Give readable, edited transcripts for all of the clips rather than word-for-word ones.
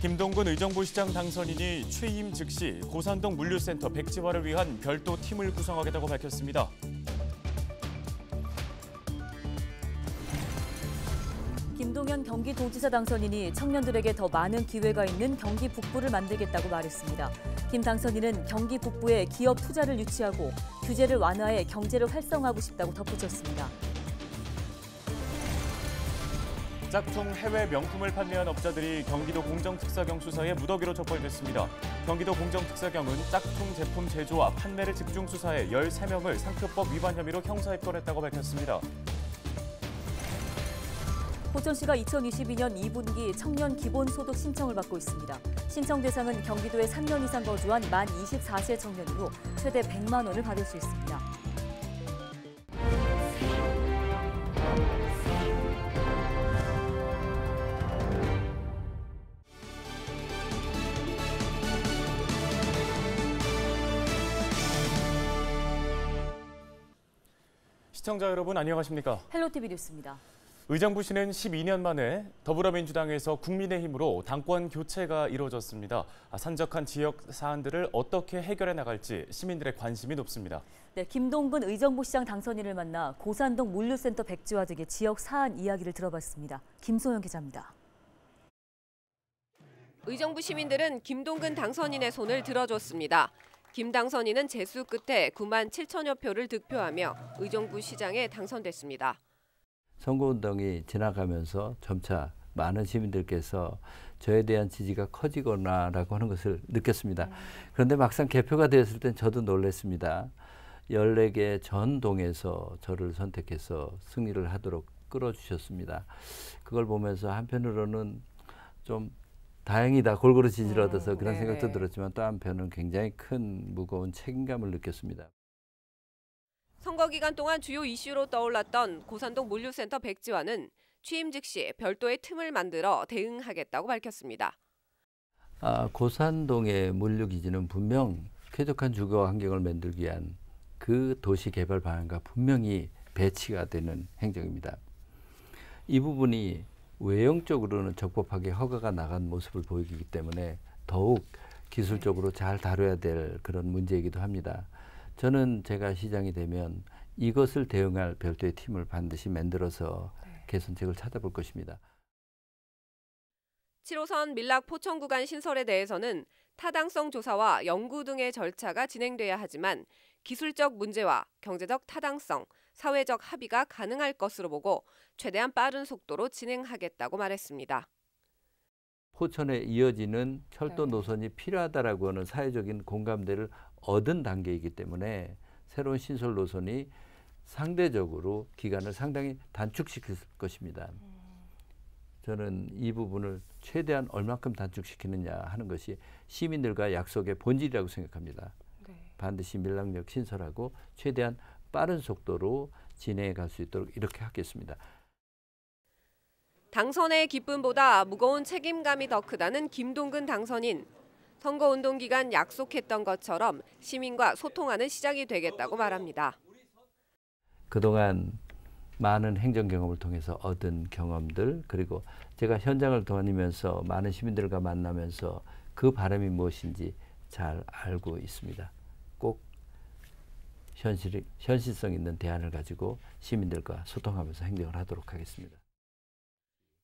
김동근 의정부시장 당선인이 취임 즉시 고산동 물류센터 백지화를 위한 별도 팀을 구성하겠다고 밝혔습니다. 김동연 경기도지사 당선인이 청년들에게 더 많은 기회가 있는 경기 북부를 만들겠다고 말했습니다. 김 당선인은 경기 북부에 기업 투자를 유치하고 규제를 완화해 경제를 활성화하고 싶다고 덧붙였습니다. 짝퉁 해외 명품을 판매한 업자들이 경기도 공정특사경 수사에 무더기로 적발됐습니다. 경기도 공정특사경은 짝퉁 제품 제조와 판매를 집중 수사해 13명을 상표법 위반 혐의로 형사 입건했다고 밝혔습니다. 포천시가 2022년 2분기 청년 기본소득 신청을 받고 있습니다. 신청 대상은 경기도에 3년 이상 거주한 만 24세 청년이고 최대 100만 원을 받을 수 있습니다. 시청자 여러분 안녕하십니까? 헬로티비 뉴스입니다. 의정부시는 12년 만에 더불어민주당에서 국민의힘으로 당권 교체가 이루어졌습니다. 산적한 지역 사안들을 어떻게 해결해 나갈지 시민들의 관심이 높습니다. 네, 김동근 의정부시장 당선인을 만나 고산동 물류센터 백지화 등의 지역 사안 이야기를 들어봤습니다. 김소영 기자입니다. 의정부 시민들은 김동근 당선인의 손을 들어줬습니다. 김 당선인은 재수 끝에 9만 7천여 표를 득표하며 의정부 시장에 당선됐습니다. 선거운동이 지나가면서 점차 많은 시민들께서 저에 대한 지지가 커지거나라고 하는 것을 느꼈습니다. 그런데 막상 개표가 되었을 땐 저도 놀랐습니다. 14개 전 동에서 저를 선택해서 승리를 하도록 끌어주셨습니다. 그걸 보면서 한편으로는 좀 다행이다, 골고루 지지를 얻어서 그런 생각도 들었지만 또 한편은 굉장히 큰 무거운 책임감을 느꼈습니다. 선거 기간 동안 주요 이슈로 떠올랐던 고산동 물류센터 백지화는 취임 즉시 별도의 틈을 만들어 대응하겠다고 밝혔습니다. 고산동의 물류기지는 분명 쾌적한 주거 환경을 만들기 위한 그 도시 개발 방안과 분명히 배치가 되는 행정입니다. 이 부분이 외형적으로는 적법하게 허가가 나간 모습을 보이기 때문에 더욱 기술적으로 잘 다뤄야 될 그런 문제이기도 합니다. 저는 제가 시장이 되면 이것을 대응할 별도의 팀을 반드시 만들어서 개선책을 찾아볼 것입니다. 7호선 밀락 포천 구간 신설에 대해서는 타당성 조사와 연구 등의 절차가 진행돼야 하지만 기술적 문제와 경제적 타당성, 사회적 합의가 가능할 것으로 보고 최대한 빠른 속도로 진행하겠다고 말했습니다. 포천에 이어지는 철도 노선이 필요하다라고 하는 사회적인 공감대를 얻은 단계이기 때문에 새로운 신설 노선이 상대적으로 기간을 상당히 단축시킬 것입니다. 저는 이 부분을 최대한 얼마큼 단축시키느냐 하는 것이 시민들과 약속의 본질이라고 생각합니다. 반드시 밀락역 신설하고 최대한 빠른 속도로 진행해 갈 수 있도록 이렇게 하겠습니다. 당선의 기쁨보다 무거운 책임감이 더 크다는 김동근 당선인. 선거운동 기간 약속했던 것처럼 시민과 소통하는 시작이 되겠다고 말합니다. 그동안 많은 행정 경험을 통해서 얻은 경험들, 그리고 제가 현장을 다니면서 많은 시민들과 만나면서 그 바람이 무엇인지 잘 알고 있습니다. 꼭 현실성 있는 대안을 가지고 시민들과 소통하면서 행정을 하도록 하겠습니다.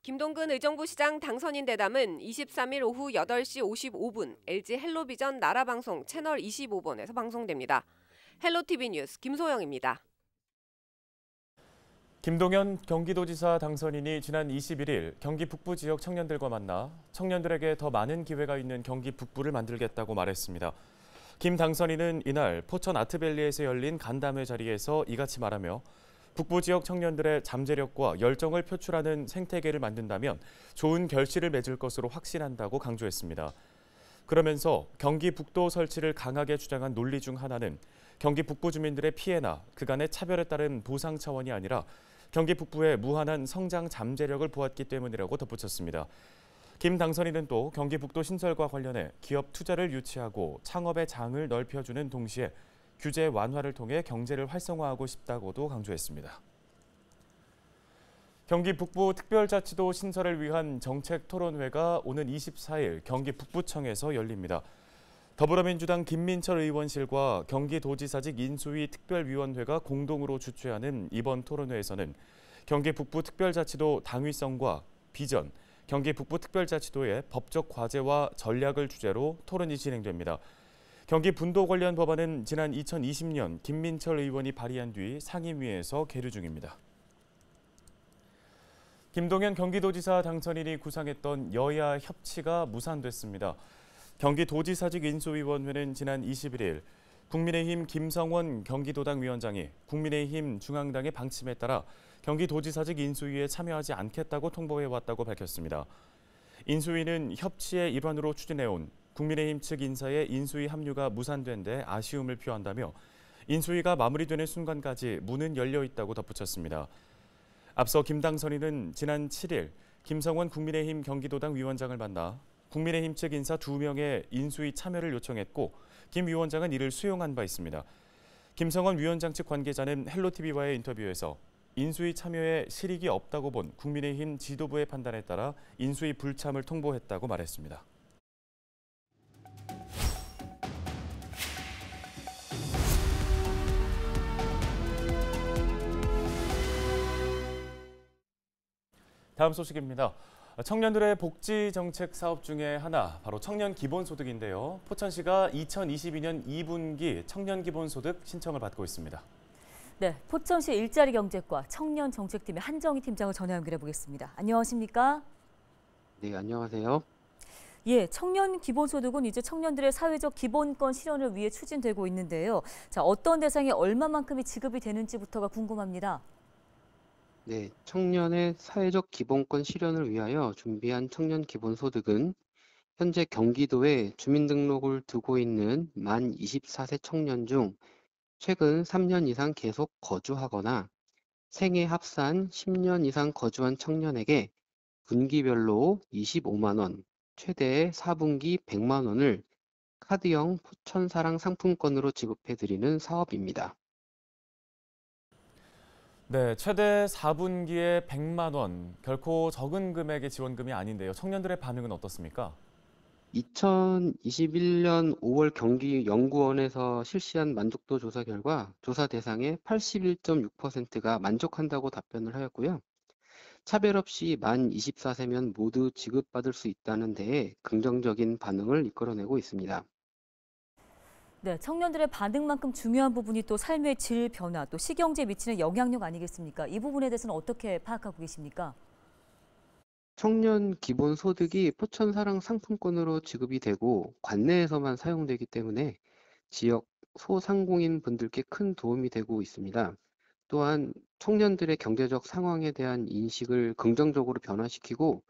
김동근 의정부시장 당선인 대담은 23일 오후 8시 55분 LG 헬로비전 나라방송 채널 25번에서 방송됩니다. 헬로티비 뉴스 김소영입니다. 김동연 경기도지사 당선인이 지난 21일 경기 북부 지역 청년들과 만나 청년들에게 더 많은 기회가 있는 경기 북부를 만들겠다고 말했습니다. 김 당선인은 이날 포천 아트밸리에서 열린 간담회 자리에서 이같이 말하며 북부 지역 청년들의 잠재력과 열정을 표출하는 생태계를 만든다면 좋은 결실을 맺을 것으로 확신한다고 강조했습니다. 그러면서 경기 북도 설치를 강하게 주장한 논리 중 하나는 경기 북부 주민들의 피해나 그간의 차별에 따른 보상 차원이 아니라 경기 북부의 무한한 성장 잠재력을 보았기 때문이라고 덧붙였습니다. 김 당선인은 또 경기 북도 신설과 관련해 기업 투자를 유치하고 창업의 장을 넓혀주는 동시에 규제 완화를 통해 경제를 활성화하고 싶다고도 강조했습니다. 경기 북부 특별자치도 신설을 위한 정책 토론회가 오는 24일 경기 북부청에서 열립니다. 더불어민주당 김민철 의원실과 경기도지사직 인수위 특별위원회가 공동으로 주최하는 이번 토론회에서는 경기 북부 특별자치도 당위성과 비전, 경기 북부 특별자치도의 법적 과제와 전략을 주제로 토론이 진행됩니다. 경기 분도 관련 법안은 지난 2020년 김민철 의원이 발의한 뒤 상임위에서 계류 중입니다. 김동연 경기도지사 당선인이 구상했던 여야 협치가 무산됐습니다. 경기도지사직 인수위원회는 지난 21일 국민의힘 김성원 경기도당 위원장이 국민의힘 중앙당의 방침에 따라 경기도지사직 인수위에 참여하지 않겠다고 통보해왔다고 밝혔습니다. 인수위는 협치의 일환으로 추진해온 국민의힘 측 인사의 인수위 합류가 무산된 데 아쉬움을 표한다며 인수위가 마무리되는 순간까지 문은 열려 있다고 덧붙였습니다. 앞서 김 당선인은 지난 7일 김성원 국민의힘 경기도당 위원장을 만나 국민의힘 측 인사 2명의 인수위 참여를 요청했고 김 위원장은 이를 수용한 바 있습니다. 김성원 위원장 측 관계자는 헬로티비와의 인터뷰에서 인수위 참여에 실익이 없다고 본 국민의힘 지도부의 판단에 따라 인수위 불참을 통보했다고 말했습니다. 다음 소식입니다. 청년들의 복지 정책 사업 중에 하나, 바로 청년 기본소득인데요. 포천시가 2022년 2분기 청년 기본소득 신청을 받고 있습니다. 네, 포천시 일자리 경제과 청년 정책팀의 한정희 팀장을 전화 연결해 보겠습니다. 안녕하십니까? 네, 안녕하세요. 예, 청년 기본소득은 이제 청년들의 사회적 기본권 실현을 위해 추진되고 있는데요. 자, 어떤 대상에 얼마만큼이 지급이 되는지부터가 궁금합니다. 네, 청년의 사회적 기본권 실현을 위하여 준비한 청년 기본소득은 현재 경기도에 주민등록을 두고 있는 만 24세 청년 중 최근 3년 이상 계속 거주하거나 생애 합산 10년 이상 거주한 청년에게 분기별로 25만 원, 최대 4분기 100만 원을 카드형 포천사랑 상품권으로 지급해드리는 사업입니다. 네, 최대 4분기에 100만 원, 결코 적은 금액의 지원금이 아닌데요. 청년들의 반응은 어떻습니까? 2021년 5월 경기연구원에서 실시한 만족도 조사 결과 조사 대상의 81.6%가 만족한다고 답변을 하였고요. 차별 없이 만 24세면 모두 지급받을 수 있다는 데에 긍정적인 반응을 이끌어내고 있습니다. 네, 청년들의 반응만큼 중요한 부분이 또 삶의 질 변화, 또 시경제에 미치는 영향력 아니겠습니까? 이 부분에 대해서는 어떻게 파악하고 계십니까? 청년 기본소득이 포천사랑 상품권으로 지급이 되고 관내에서만 사용되기 때문에 지역 소상공인 분들께 큰 도움이 되고 있습니다. 또한 청년들의 경제적 상황에 대한 인식을 긍정적으로 변화시키고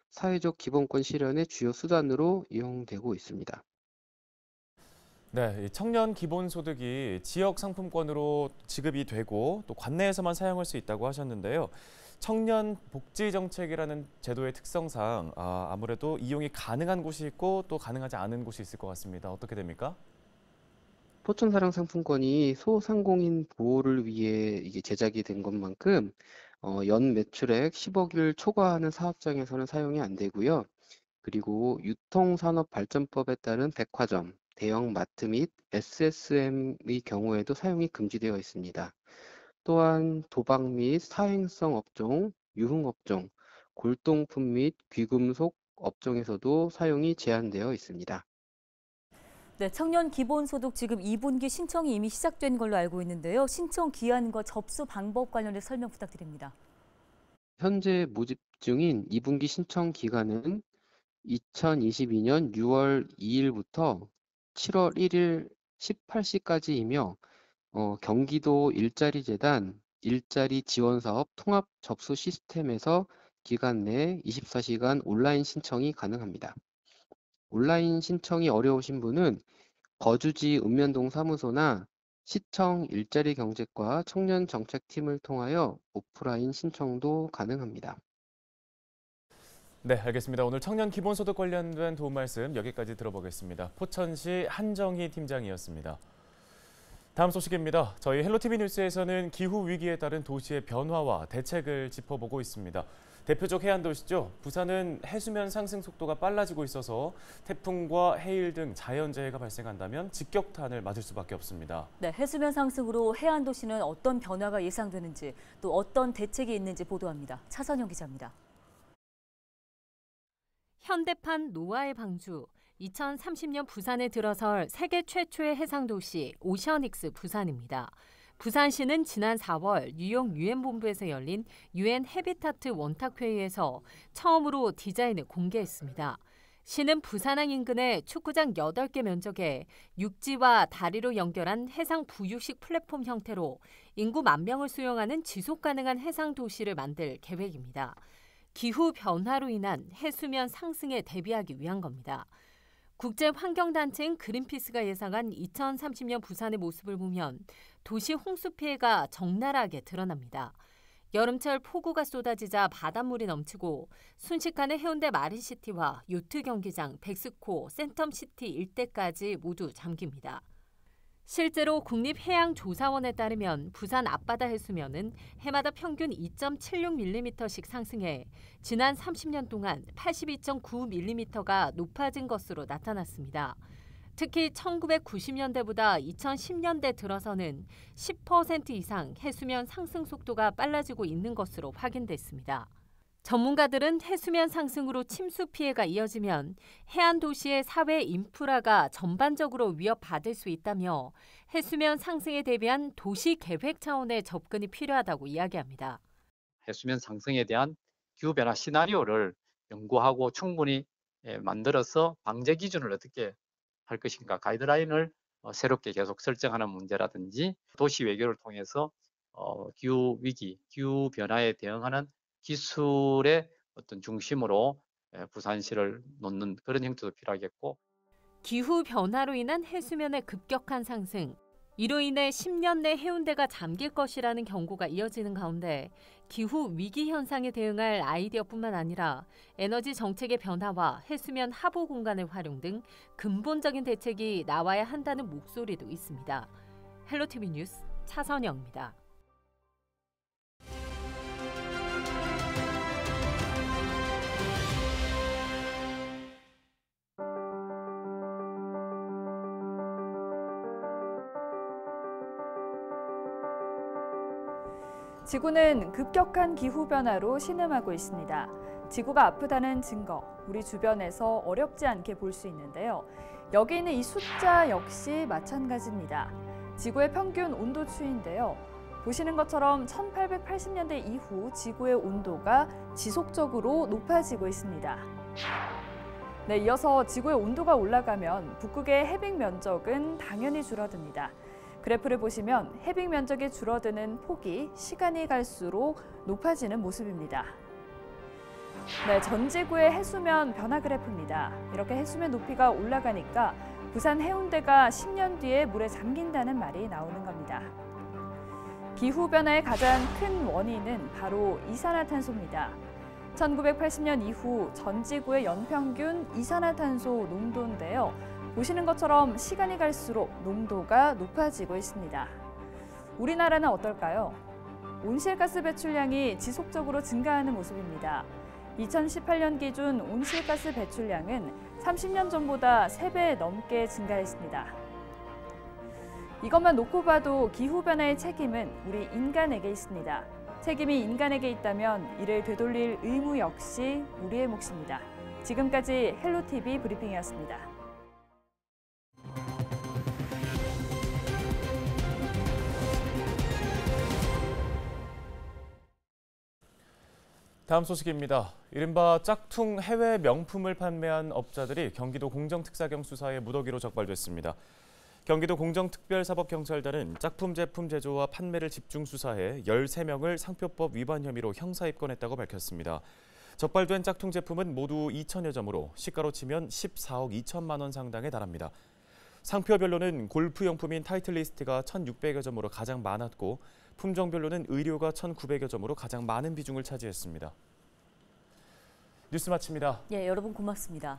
사회적 기본권 실현의 주요 수단으로 이용되고 있습니다. 네, 청년 기본소득이 지역 상품권으로 지급이 되고 또 관내에서만 사용할 수 있다고 하셨는데요. 청년 복지 정책이라는 제도의 특성상 아무래도 이용이 가능한 곳이 있고 또 가능하지 않은 곳이 있을 것 같습니다. 어떻게 됩니까? 포천사랑 상품권이 소상공인 보호를 위해 이게 제작이 된 것만큼 연 매출액 10억을 초과하는 사업장에서는 사용이 안 되고요. 그리고 유통산업발전법에 따른 백화점, 대형 마트 및 SSM의 경우에도 사용이 금지되어 있습니다. 또한 도박 및 사행성 업종, 유흥업종, 골동품 및 귀금속 업종에서도 사용이 제한되어 있습니다. 네, 청년 기본소득 지급 2분기 신청이 이미 시작된 걸로 알고 있는데요. 신청 기한과 접수 방법 관련해서 설명 부탁드립니다. 현재 모집 중인 2분기 신청 기간은 2022년 6월 2일부터 7월 1일 18시까지이며 경기도 일자리재단 일자리 지원사업 통합 접수 시스템에서 기간 내 24시간 온라인 신청이 가능합니다. 온라인 신청이 어려우신 분은 거주지 읍면동 사무소나 시청 일자리경제과 청년정책팀을 통하여 오프라인 신청도 가능합니다. 네, 알겠습니다. 오늘 청년 기본소득 관련된 도움 말씀 여기까지 들어보겠습니다. 포천시 한정희 팀장이었습니다. 다음 소식입니다. 저희 헬로티비 뉴스에서는 기후 위기에 따른 도시의 변화와 대책을 짚어보고 있습니다. 대표적 해안 도시죠. 부산은 해수면 상승 속도가 빨라지고 있어서 태풍과 해일 등 자연재해가 발생한다면 직격탄을 맞을 수밖에 없습니다. 네, 해수면 상승으로 해안 도시는 어떤 변화가 예상되는지 또 어떤 대책이 있는지 보도합니다. 차선영 기자입니다. 현대판 노아의 방주, 2030년 부산에 들어설 세계 최초의 해상도시 오션익스 부산입니다. 부산시는 지난 4월 뉴욕 유엔본부에서 열린 유엔 해비타트 원탁회의에서 처음으로 디자인을 공개했습니다. 시는 부산항 인근에 축구장 8개 면적에 육지와 다리로 연결한 해상 부유식 플랫폼 형태로 인구 10,000명을 수용하는 지속 가능한 해상 도시를 만들 계획입니다. 기후 변화로 인한 해수면 상승에 대비하기 위한 겁니다. 국제환경단체인 그린피스가 예상한 2030년 부산의 모습을 보면 도시 홍수 피해가 적나라하게 드러납니다. 여름철 폭우가 쏟아지자 바닷물이 넘치고 순식간에 해운대 마린시티와 요트 경기장, 백스코, 센텀시티 일대까지 모두 잠깁니다. 실제로 국립해양조사원에 따르면 부산 앞바다 해수면은 해마다 평균 2.76mm씩 상승해 지난 30년 동안 82.9mm가 높아진 것으로 나타났습니다. 특히 1990년대보다 2010년대 들어서는 10% 이상 해수면 상승 속도가 빨라지고 있는 것으로 확인됐습니다. 전문가들은 해수면 상승으로 침수 피해가 이어지면 해안 도시의 사회 인프라가 전반적으로 위협받을 수 있다며 해수면 상승에 대비한 도시 계획 차원의 접근이 필요하다고 이야기합니다. 해수면 상승에 대한 기후변화 시나리오를 연구하고 충분히 만들어서 방제 기준을 어떻게 할 것인가, 가이드라인을 새롭게 계속 설정하는 문제라든지 도시 외교를 통해서 기후 위기, 기후 변화에 대응하는 기술의 어떤 중심으로 부산시를 놓는 그런 형태도 필요하겠고, 기후 변화로 인한 해수면의 급격한 상승, 이로 인해 10년 내 해운대가 잠길 것이라는 경고가 이어지는 가운데 기후 위기 현상에 대응할 아이디어뿐만 아니라 에너지 정책의 변화와 해수면 하부 공간의 활용 등 근본적인 대책이 나와야 한다는 목소리도 있습니다. 헬로티비 뉴스 차선영입니다. 지구는 급격한 기후변화로 신음하고 있습니다. 지구가 아프다는 증거, 우리 주변에서 어렵지 않게 볼 수 있는데요. 여기 있는 이 숫자 역시 마찬가지입니다. 지구의 평균 온도 추이인데요. 보시는 것처럼 1880년대 이후 지구의 온도가 지속적으로 높아지고 있습니다. 네, 이어서 지구의 온도가 올라가면 북극의 해빙 면적은 당연히 줄어듭니다. 그래프를 보시면 해빙 면적이 줄어드는 폭이 시간이 갈수록 높아지는 모습입니다. 네, 전 지구의 해수면 변화 그래프입니다. 이렇게 해수면 높이가 올라가니까 부산 해운대가 10년 뒤에 물에 잠긴다는 말이 나오는 겁니다. 기후변화의 가장 큰 원인은 바로 이산화탄소입니다. 1980년 이후 전 지구의 연평균 이산화탄소 농도인데요. 보시는 것처럼 시간이 갈수록 농도가 높아지고 있습니다. 우리나라는 어떨까요? 온실가스 배출량이 지속적으로 증가하는 모습입니다. 2018년 기준 온실가스 배출량은 30년 전보다 3배 넘게 증가했습니다. 이것만 놓고 봐도 기후변화의 책임은 우리 인간에게 있습니다. 책임이 인간에게 있다면 이를 되돌릴 의무 역시 우리의 몫입니다. 지금까지 헬로티비 브리핑이었습니다. 다음 소식입니다. 이른바 짝퉁 해외 명품을 판매한 업자들이 경기도 공정특사경 수사에 무더기로 적발됐습니다. 경기도 공정특별사법경찰단은 짝품 제품 제조와 판매를 집중 수사해 13명을 상표법 위반 혐의로 형사 입건했다고 밝혔습니다. 적발된 짝퉁 제품은 모두 2천여 점으로 시가로 치면 14억 2천만 원 상당에 달합니다. 상표별로는 골프용품인 타이틀리스트가 1,600여 점으로 가장 많았고 품종별로는 의료가 1,900여 점으로 가장 많은 비중을 차지했습니다. 뉴스 마칩니다. 예, 여러분 고맙습니다.